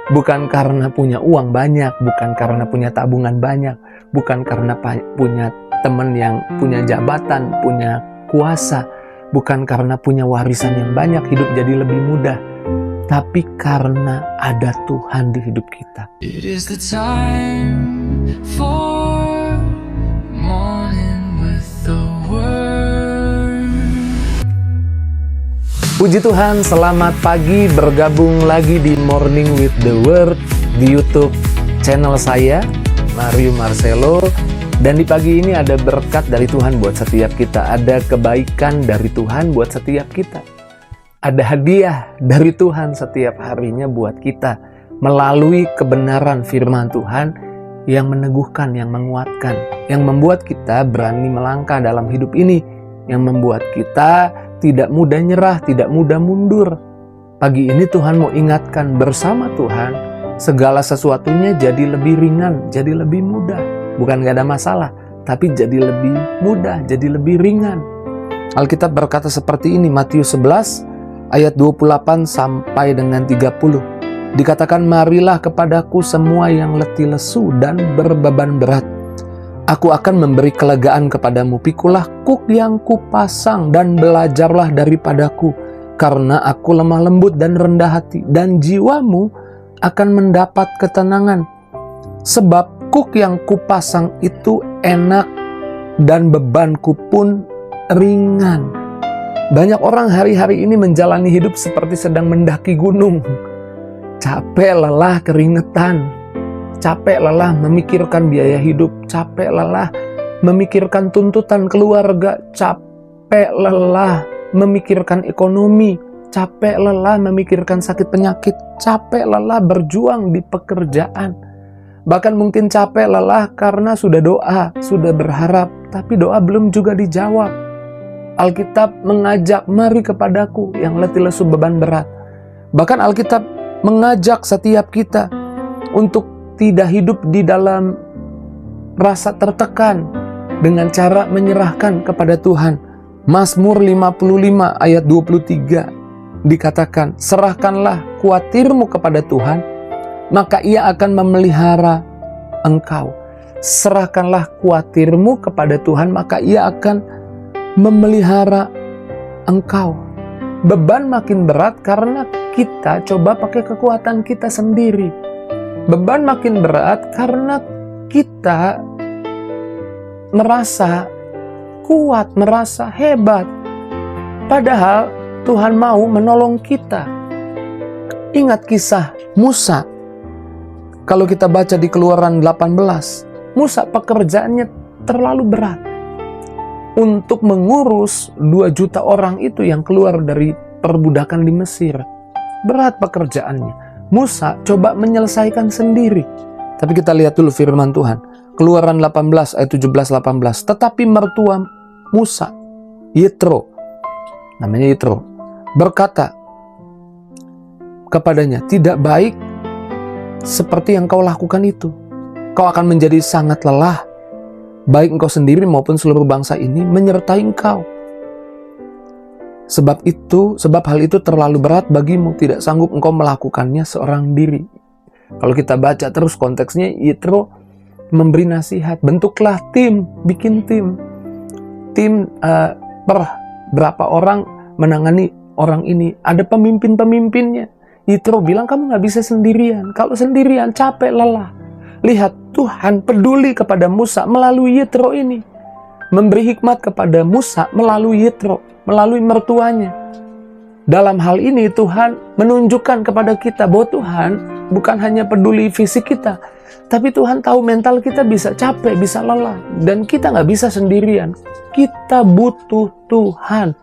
Bukan karena punya uang banyak, bukan karena punya tabungan banyak, bukan karena punya teman yang punya jabatan, punya kuasa, bukan karena punya warisan yang banyak hidup jadi lebih mudah, tapi karena ada Tuhan di hidup kita. It is the time for morning with the word. Puji Tuhan, selamat pagi, bergabung lagi di Morning with the Word di YouTube channel saya, Mario Marcelo. Dan di pagi ini ada berkat dari Tuhan buat setiap kita, ada kebaikan dari Tuhan buat setiap kita. Ada hadiah dari Tuhan setiap harinya buat kita melalui kebenaran firman Tuhan yang meneguhkan, yang menguatkan, yang membuat kita berani melangkah dalam hidup ini, yang membuat kita tidak mudah nyerah, tidak mudah mundur. Pagi ini Tuhan mau ingatkan, bersama Tuhan segala sesuatunya jadi lebih ringan, jadi lebih mudah. Bukan gak ada masalah, tapi jadi lebih mudah, jadi lebih ringan. Alkitab berkata seperti ini, Matius 11 ayat 28 sampai dengan 30. Dikatakan, marilah kepadaku semua yang letih lesu dan berbeban berat. Aku akan memberi kelegaan kepadamu. Pikulah kuk yang kupasang dan belajarlah daripadaku, karena aku lemah lembut dan rendah hati, dan jiwamu akan mendapat ketenangan. Sebab kuk yang kupasang itu enak dan bebanku pun ringan. Banyak orang hari-hari ini menjalani hidup seperti sedang mendaki gunung. Capek, lelah, keringetan. Capek, lelah memikirkan biaya hidup. Capek, lelah memikirkan tuntutan keluarga. Capek, lelah memikirkan ekonomi. Capek, lelah memikirkan sakit penyakit. Capek, lelah berjuang di pekerjaan. Bahkan mungkin capek, lelah karena sudah doa, sudah berharap, tapi doa belum juga dijawab. Alkitab mengajak, mari kepadaku yang letih lesu beban berat. Bahkan Alkitab mengajak setiap kita untuk tidak hidup di dalam rasa tertekan dengan cara menyerahkan kepada Tuhan. Mazmur 55 ayat 23 dikatakan, serahkanlah khawatirmu kepada Tuhan, maka Ia akan memelihara engkau. Serahkanlah khawatirmu kepada Tuhan, maka Ia akan memelihara engkau. Beban makin berat karena kita coba pakai kekuatan kita sendiri. Beban makin berat karena kita merasa kuat, merasa hebat. Padahal Tuhan mau menolong kita. Ingat kisah Musa. Kalau kita baca di Keluaran 18, Musa pekerjaannya terlalu berat. Untuk mengurus 2 juta orang itu yang keluar dari perbudakan di Mesir. Berat pekerjaannya. Musa coba menyelesaikan sendiri. Tapi kita lihat dulu firman Tuhan. Keluaran 18 ayat 17-18. Tetapi mertua Musa, Yitro, namanya Yitro, berkata kepadanya, tidak baik seperti yang kau lakukan itu. Kau akan menjadi sangat lelah. Baik engkau sendiri maupun seluruh bangsa ini menyertai engkau. Sebab hal itu terlalu berat bagimu, tidak sanggup engkau melakukannya seorang diri. Kalau kita baca terus konteksnya, Yitro memberi nasihat, bentuklah tim, bikin tim. Tim per berapa orang menangani orang ini, ada pemimpin-pemimpinnya. Yitro bilang, kamu gak bisa sendirian. Kalau sendirian capek, lelah. Lihat, Tuhan peduli kepada Musa melalui Yitro ini. Memberi hikmat kepada Musa melalui Yitro, melalui mertuanya. Dalam hal ini Tuhan menunjukkan kepada kita bahwa Tuhan bukan hanya peduli fisik kita, tapi Tuhan tahu mental kita bisa capek, bisa lelah. Dan kita gak bisa sendirian. Kita butuh Tuhan.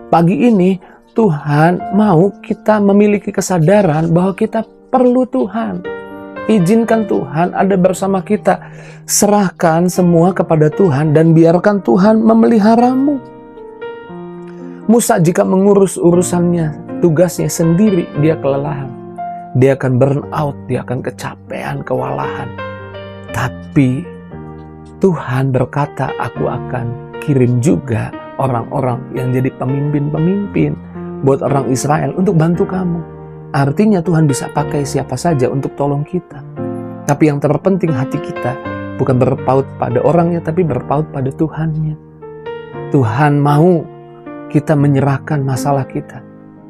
Pagi ini Tuhan mau kita memiliki kesadaran bahwa kita perlu Tuhan. Izinkan Tuhan ada bersama kita. Serahkan semua kepada Tuhan dan biarkan Tuhan memeliharamu. Musa jika mengurus urusannya, tugasnya sendiri, dia kelelahan. Dia akan burn out, dia akan kecapean, kewalahan. Tapi Tuhan berkata, aku akan kirim juga orang-orang yang jadi pemimpin-pemimpin buat orang Israel untuk bantu kamu. artinya Tuhan bisa pakai siapa saja untuk tolong kita. Tapi yang terpenting hati kita bukan berpaut pada orangnya, tapi berpaut pada Tuhannya. Tuhan mau kita menyerahkan masalah kita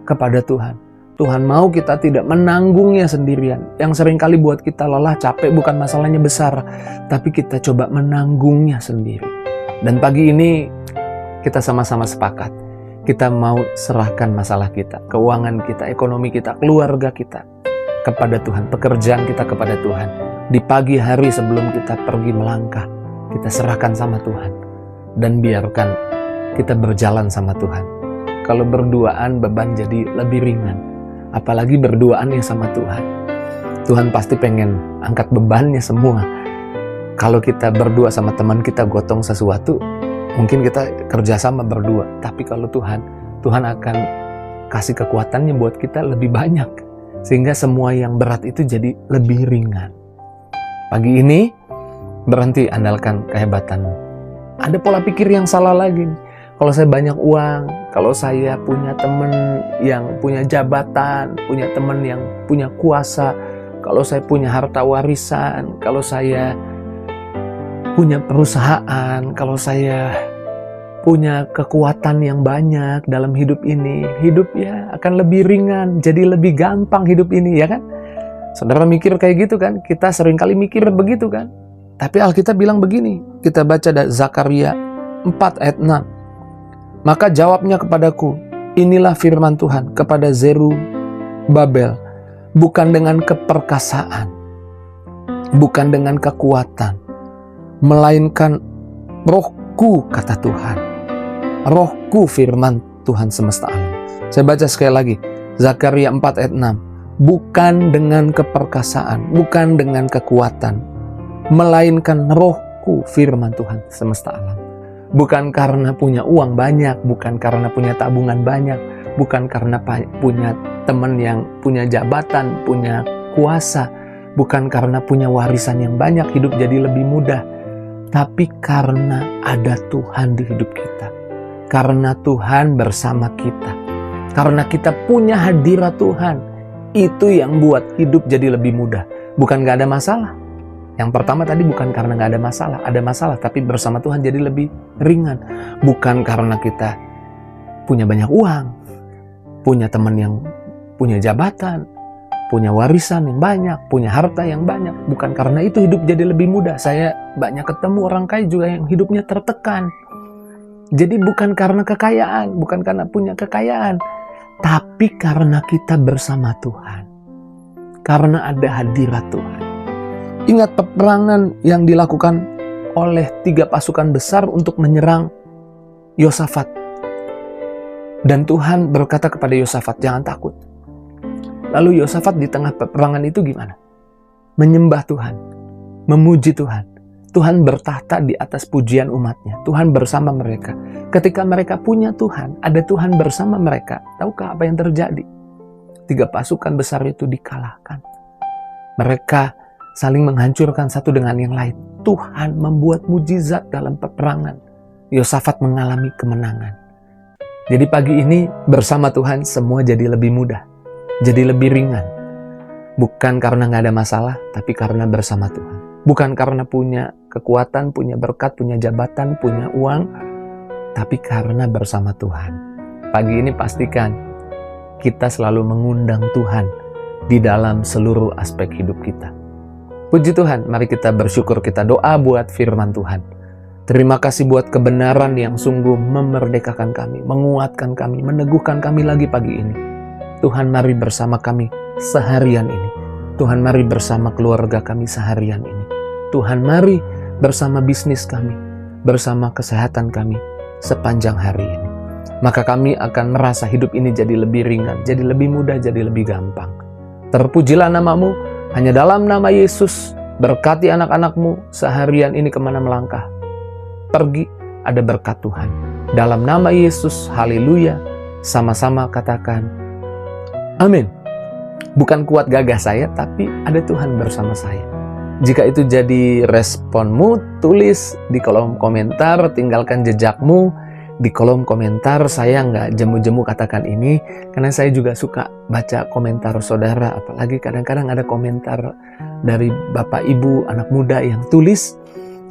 kepada Tuhan. Tuhan mau kita tidak menanggungnya sendirian. Yang seringkali buat kita lelah, capek, bukan masalahnya besar, tapi kita coba menanggungnya sendiri. Dan pagi ini kita sama-sama sepakat. Kita mau serahkan masalah kita, keuangan kita, ekonomi kita, keluarga kita kepada Tuhan, pekerjaan kita kepada Tuhan. Di pagi hari sebelum kita pergi melangkah, kita serahkan sama Tuhan. Dan biarkan kita berjalan sama Tuhan. Kalau berduaan beban jadi lebih ringan. Apalagi berduaannya sama Tuhan. Tuhan pasti pengen angkat bebannya semua. Kalau kita berdua sama teman kita gotong sesuatu, mungkin kita kerjasama berdua. Tapi kalau Tuhan akan kasih kekuatannya buat kita lebih banyak. Sehingga semua yang berat itu jadi lebih ringan. Pagi ini, berhenti andalkan kehebatanmu. Ada pola pikir yang salah lagi. Kalau saya banyak uang, kalau saya punya teman yang punya jabatan, punya teman yang punya kuasa, kalau saya punya harta warisan, kalau saya punya perusahaan, kalau saya punya kekuatan yang banyak dalam hidup ini, hidup ya akan lebih ringan, jadi lebih gampang hidup ini, ya kan? Saudara mikir kayak gitu kan? Kita seringkali mikir begitu kan? Tapi Alkitab bilang begini, kita baca dari Zakaria 4 ayat 6. Maka jawabnya kepadaku, inilah firman Tuhan kepada Zerubabel, bukan dengan keperkasaan, bukan dengan kekuatan, melainkan rohku, kata Tuhan. Rohku, firman Tuhan semesta alam. Saya baca sekali lagi, Zakaria 4 ayat 6. Bukan dengan keperkasaan, bukan dengan kekuatan, melainkan rohku, firman Tuhan semesta alam. Bukan karena punya uang banyak, bukan karena punya tabungan banyak, bukan karena punya teman yang punya jabatan, punya kuasa, bukan karena punya warisan yang banyak, hidup jadi lebih mudah. Tapi karena ada Tuhan di hidup kita. Karena Tuhan bersama kita. Karena kita punya hadirat Tuhan. Itu yang buat hidup jadi lebih mudah. Bukan gak ada masalah. Yang pertama tadi bukan karena gak ada masalah, tapi bersama Tuhan jadi lebih ringan. Bukan karena kita punya banyak uang, punya teman yang punya jabatan, punya warisan yang banyak, punya harta yang banyak. Bukan karena itu hidup jadi lebih mudah. Saya banyak ketemu orang kaya juga yang hidupnya tertekan. Jadi bukan karena kekayaan, bukan karena punya kekayaan, tapi karena kita bersama Tuhan. Karena ada hadirat Tuhan. Ingat peperangan yang dilakukan oleh 3 pasukan besar untuk menyerang Yosafat. Dan Tuhan berkata kepada Yosafat, jangan takut. Lalu Yosafat di tengah peperangan itu gimana? Menyembah Tuhan, memuji Tuhan. Tuhan bertahta di atas pujian umatnya. Tuhan bersama mereka. Ketika mereka punya Tuhan, ada Tuhan bersama mereka. Tahukah apa yang terjadi? 3 pasukan besar itu dikalahkan. Mereka saling menghancurkan satu dengan yang lain. Tuhan membuat mujizat dalam peperangan. Yosafat mengalami kemenangan. Jadi pagi ini bersama Tuhan semua jadi lebih mudah. Jadi lebih ringan. Bukan karena gak ada masalah, tapi karena bersama Tuhan. Bukan karena punya kekuatan, punya berkat, punya jabatan, punya uang, tapi karena bersama Tuhan. Pagi ini pastikan kita selalu mengundang Tuhan di dalam seluruh aspek hidup kita. Puji Tuhan, mari kita bersyukur, kita doa buat firman Tuhan. Terima kasih buat kebenaran yang sungguh memerdekakan kami, menguatkan kami, meneguhkan kami lagi pagi ini. Tuhan mari bersama kami seharian ini. Tuhan mari bersama keluarga kami seharian ini. Tuhan mari bersama bisnis kami, bersama kesehatan kami sepanjang hari ini. Maka kami akan merasa hidup ini jadi lebih ringan, jadi lebih mudah, jadi lebih gampang. Terpujilah namamu. Hanya dalam nama Yesus, berkati anak-anakmu seharian ini kemana melangkah. Pergi, ada berkat Tuhan. Dalam nama Yesus, haleluya. Sama-sama katakan, amin. Bukan kuat gagah saya, tapi ada Tuhan bersama saya. Jika itu jadi responmu, tulis di kolom komentar, tinggalkan jejakmu, di kolom komentar. Saya nggak jemu-jemu katakan ini, karena saya juga suka baca komentar saudara. Apalagi kadang-kadang ada komentar dari bapak ibu anak muda yang tulis.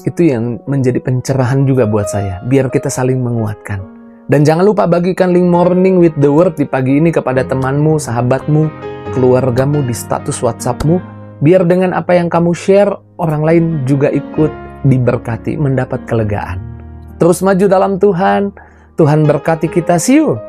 Itu yang menjadi pencerahan juga buat saya, biar kita saling menguatkan. Dan jangan lupa bagikan link Morning with the Word di pagi ini kepada temanmu, sahabatmu, keluargamu, di status WhatsAppmu, biar dengan apa yang kamu share, orang lain juga ikut diberkati, mendapat kelegaan. Terus maju dalam Tuhan, Tuhan berkati kita. See you